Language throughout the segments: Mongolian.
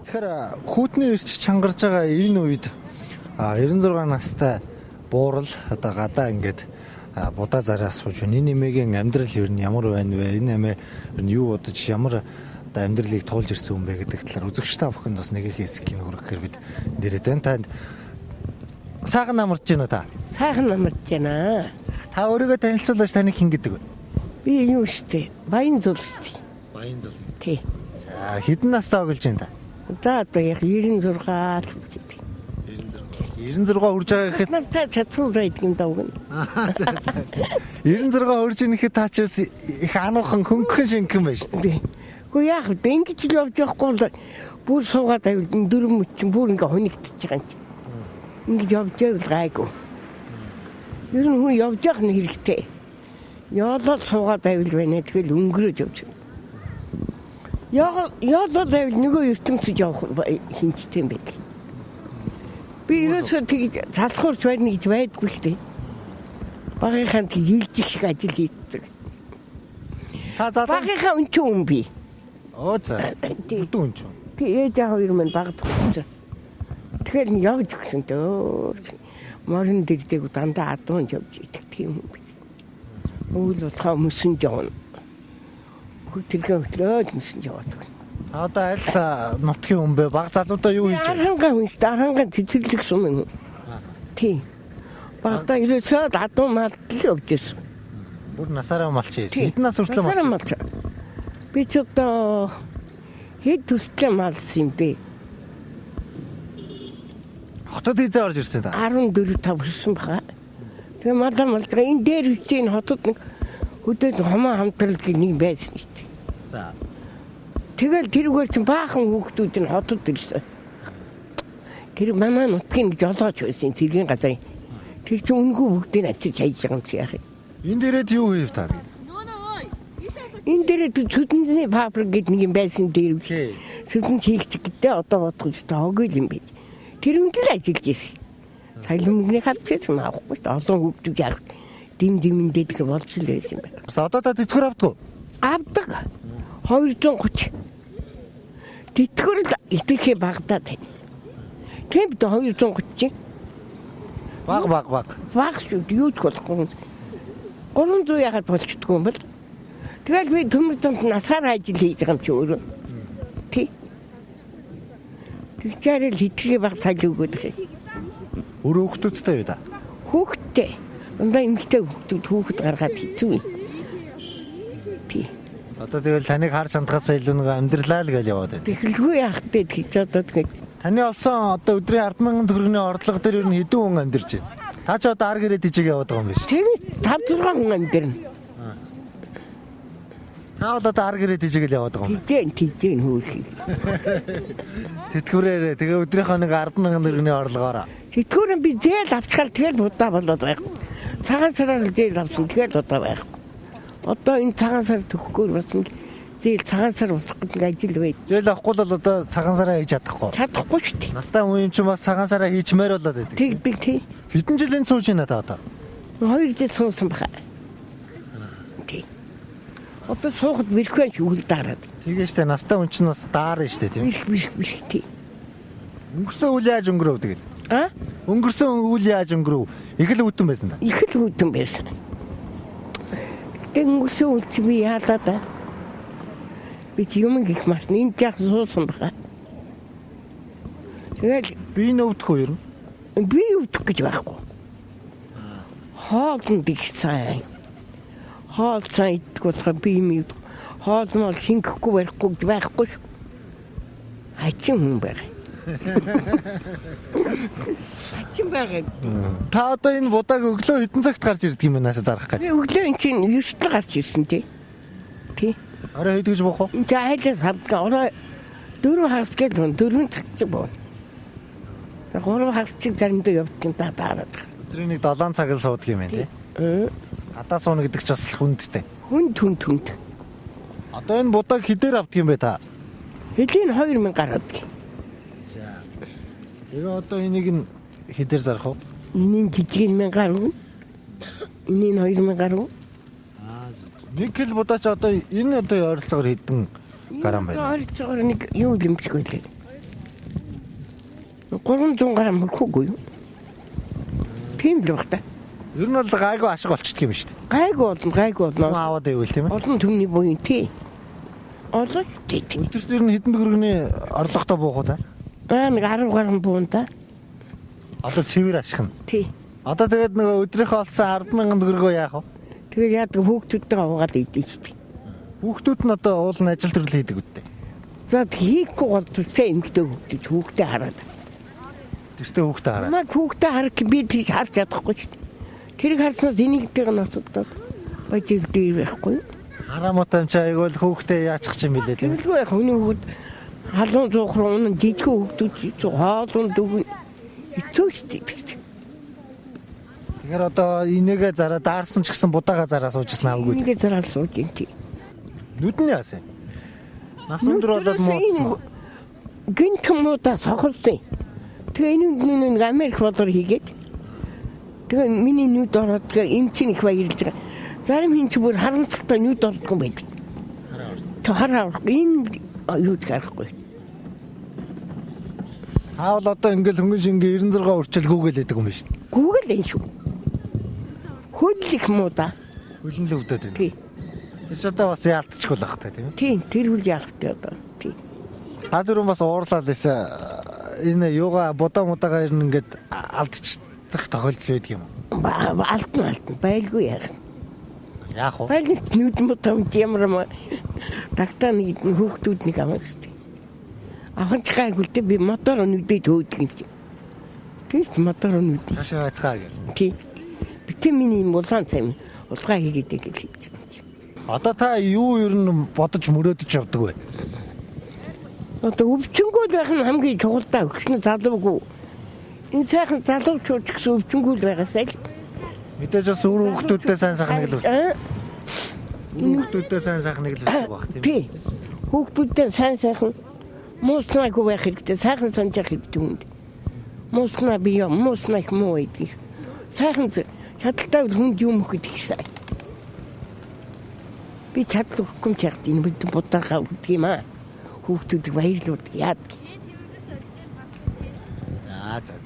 Тэгэхээр хүүтний эрч чангарч байгаа энэ үед 96 настай буурал одоо гадаа ингээд будаа зараас сууж энэ нэмээгийн амьдрал ер нь ямар байна вэ? Энэ нэмээ ер нь юу бодож ямар одоо амьдралыг туулж ирсэн юм бэ гэдэг талаар үзэгч та бүхэнд бас нэг их хэсэг кино хүргэхээр бид нэрээд байна. Танд сайхан амарч байна уу та? Сайхан амарч байна. Та өөрийгөө танилцуулж таныг хэн гэдэг вэ? Би юу штэ? Баян зул штэ. Баян зул. Тий. За хэдэн настай болж байна та? Одоо яг 96 л үгүй. 96 хүрж байгаа гэхэд надад чадсан байдгийн давгна. 96 хүрж ийн гэхэд та ч их ануухан хөнгөн шинхэн байна шүү дээ. Гэхдээ яг ингэж л явж байхгүй бүр суугаад авил дөрөв мөч бүр ингээ хонигдчихж байгаа юм чи. Ингэж явж байвал гайгүй. Ер нь хүн явж явах нь хэрэгтэй. Яолол суугаад авил байна. Тэгэл өнгөрөөж явж байна. Яолол авил нөгөө ертөнцөд явах хинчтэй юм байл. Би ерөөсөө тэгж залхуурч байна гэж байдгүй шүү дээ. Багийнхаа хийлжих шиг ажил хийдэг. Багийнхаа өнч юм би. Оо за. Өдөө өнч. Би ээж хоёр минь багт өгсөн. Тэгэхээр нь явж өгсөн дөө. Морин дэрдэг дандаа адуун явж идэг тийм юм биш. Өвөл болохоо мөсөн жоо. Хүтэргээ хөтлөөд мөсөн жоод. Одоо аль нутгийн хүн бэ? Баг залуудаа юу хийж байгаа? Дарангаа цэцэрлэг сум. Тий. Багтаа ерөөсөө адуу мал явж ирсэн. Бүр насаараа малч ийсэн. Хэдэн нас хүртэл малч? Би ч одоо хэд төстэй малсан юм бэ? Хотод хийзээ орж ирсэн та? 14 5 хүрсэн бага. Тэгээ малгаа энэ дээр үчийн хотод нэг хөдөөд хомоо хамтрал гэх нэг байсан шүү дээ. За. Тэгэл тэрүүгээр чинь баахан хүүхдүүд нь хотод ирсэн. Тэр манай нутгийн жолооч байсан цэргийн газрын. Тэр чинь үнгүй бүгдийг ачиж хайж байгаа юм чи яах юм. Энэ дээрээ юу хийв та? Энэ дээрээ сүдэнзний фабрик гэдэг нэг юм байсан дээр үү. Сүдэн хийгдэх гэдэг одоо бодгож та хогөл юм байж. Тэр үнээр ажиллаж ирсэн. Цалинмгний хавцсан авахгүй та олон хүүхдүүд яах. Димдээ тэр болж л байсан юм байна. Бас одоо та тэтгэр авдаггүй? Авдаг. 230. Тэтгэр л итгэхээ багтаа тань. Тэмд 230. Баг. Баг шүү юу ч болохгүй. 300 ягаад болчихдгүй юм бол. Тэгэл би төмөрдөнд насаар ажил хийж байгаа юм чи өөрөө. Тий. Тэгчээр л хитрхи баг цал өгөөд байгаа. Өөр хүүхдүүдтэй юу да? Хүүхдтэй. Ундаа эмэгтэй хүүхэд гаргаад хэцүү юм. Тий. Одоо тэгэл таныг харж хандхаасаа илүү нэг амьдралаа л гэж яваад байна. Тэгэлгүй яах вэ гэж одоо тэгээд таны олсон одоо өдрийн 10,000 төгрөгийн орлого дээр ер нь хэдэн хүн амьдарч байна? Та ч одоо ар гэрээ дижиг яваад байгаа юм биш? Тийм 5 6 хүн амьдарна. Та одоо ар гэрээ дижиг л яваад байгаа юм. Тийжэн хөөрхий. Тэтгэврээрээ тэгээ өдрийнхөө нэг 10,000 төгрөгийн орлогоор. Тэтгэврэн би зээл авчихаар тэгэл будаа болоод байхгүй. Цагаан сараар зээл авсан тэгэл удаа байхгүй. Одоо энэ цагаан сар төгөхгүй бас зээл цагаан сар усах гэдэг ажил байд. Зээл авахгүй л одоо цагаан сараа хийж чадахгүй. Чадахгүй шүү дээ. Настай хүн юм чинь бас цагаан сараа хийчмээр болоод байдаг. Тэгдэг тий. Хэдэн жилийн сууж байна та одоо? 2 жил суусан баха. Тий. Одоо суухад бэрхвэн шүгэл дараад. Тэгээ штэ настай хүн чинь бас даарна штэ тийм. Бэрх тий. Өнгөрсөн үйл яаж өнгөрөв тэгээд? Өнгөрсөн үйл яаж өнгөрөв? Их л үтэн байсан да. Их л үтэн байсан. Өнгөрсөн үйл чи би яалаа да. Би юм гих март энэ яг суусан баха. Тэгэл би нөвдөх үү юм? Би өвдөх гэж байхгүй. Хоолнд их сайн. Хоол сайн идэх болохоор би юм өвдөх. Хоол мол хингэхгүй байхгүй. Ачин хүн байгаа. Ачин байгаа. Та одоо энэ будааг өглөө хэдэн цагт гарч ирдэг юм наашаа зарах гэж? Би өглөө энэ чинь 9-д гарч ирсэн тий. Тий. Орой хэдэж боох вэ? За хайлаа савдгаа орой 4 хагас гээл 4 цаг ч боо. 3 хагас чиг заримдаа явдаг та дараад. Өдрийн нэг 7 цаг л суудаг юм байна тий. Гадаа сууна гэдэг ч бас хүндтэй. Хүнд. Одоо энэ будааг хэдээр авдаг юм бэ та? Хэдийн 2000 гараад. За. Тэгээ одоо энийг нь хэдээр зарах вэ? Энийг жижиг 1000 гаруй. Энийг 2000 гаруй. Нэг кил будаач одоо энэ одоо ойролцоогоор хэдэн грамм байна? Ойролцоогоор нэг юу лимчг байлээ. 300 г мөрөхгүй юу? Тийм л баг та. Ер нь бол гайгүй ашиг болчихдөг юм шүү дээ. Гайгүй болно. Аваад байвал тийм ээ. Олон түмний буян тий. Олон тий. Өдөрт ер нь хэдэн төгрөгийн орлоготой буух уу та? Нэг 10 гаруй буун та. Одоо цэвэр ашиг нь. Тий. Одоо тэгээд нөгөө өдрийнхөө олсон 10,000 төгрөгөө яах вэ? Тэгээд яадаг хүүхдүүдтэйгээ уугаад идэв шүү дээ. Хүүхдүүд нь одоо уулын ажил төрөл хийдэг үстэй. За хийхгүй бол түцээ эмгтэй хүүхдээ хараад. Тэртээ хүүхдээ хараа. Маа хүүхдээ харах би тийж харж чадахгүй шүү дээ. Тэрийг харснаас энийгтэйг нь асуудаг. Бажил дээр байхгүй. Харамуутай юм чи айгуул хүүхдээ яачих юм бэлээ тийм. Тэргүй яг хүний хүүхд халуун зуухруу унан жижиг хүүхдүүд хоолунд дүг хэцүү шүү дээ. Тэгэхээр одоо инээгээ зараа даарсан ч гэсэн будаага зараа суужсан авгүй. Инээгээ зараа сууж юм тий. Нүд нь яасан? Нас өндөр болоод муудсан. Гинт муудаа сохортой. Тэгээ энэ Америк болоор хийгээд тэгээ миний нүд ороод тэгээ эмчин их баярлаа. Зарим хин ч бүр харамсалтай нүд ордгоо байдаг. Хараа орох. Энэ юу гарахгүй. Хаавал одоо ингээл хөнгөн шингээ 96 урчил гүгэлээдэг юм биш үү? Гүүгэл энэ шүү. Хөл их муудаа. Хөлн л өвдөд байна. Тий. Тэр ч одоо бас яалтчихгүй л ахтай тийм ээ. Тийм, тэр үл яахтай одоо. Тий. Та дөрөв бас уурлаа лээсэ энэ юугаа будаа мудаага ер нь ингээд алдчих тохиолдол байдаг юм. Алтан байлгүй яах. Яах вэ? Байлт нүд мутам ямар тагтаа нэг хүүхдүүд нэг амаа шүү дээ. Ахын ч гайгүй дээ би мотор нүдэд хөөдөг юм чи. Тэгс мотор нүд. Хашаа байцгаа гэх. Тий. Битэн миний улаан цай улгаа хийгээд гэж хэлж байгаа юм чи. Одоо та юу ер нь бодож мөрөөдөж явдаг вэ? Одоо өвчнгөл байх нь хамгийн чухал даа өгчнө залуугүй. Энэ сайхан залуучууд гэсэн өвчнгөл байгаасай л. Мэдээж бас өөр хүүхдүүдтэй сайн сайхныг л үсдэг. Хүүхдүүдтэй сайн сайхныг л үсдэг баг тийм. Тий. Хүүхдүүдтэй сайн сайхан мууснаагүй байх хэрэгтэй. Сайхан сонжих хэрэгтэй хүнд. Мууснаа би юм, мууснаа их муу байдаг. Сайхан чадaltaй хүнд юм өгөх гэдэг сайн. Би чадлаа өгөхгүй ч яг энэ будаагаа өгдөг юм аа. Хүүхдүүдийг баярлуулдаг яадаг.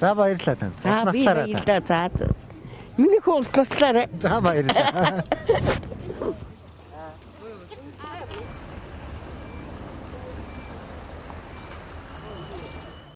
За баярлалаа тань. За би баярлалаа. За. Миний хөөс таслаарай. За баярлалаа.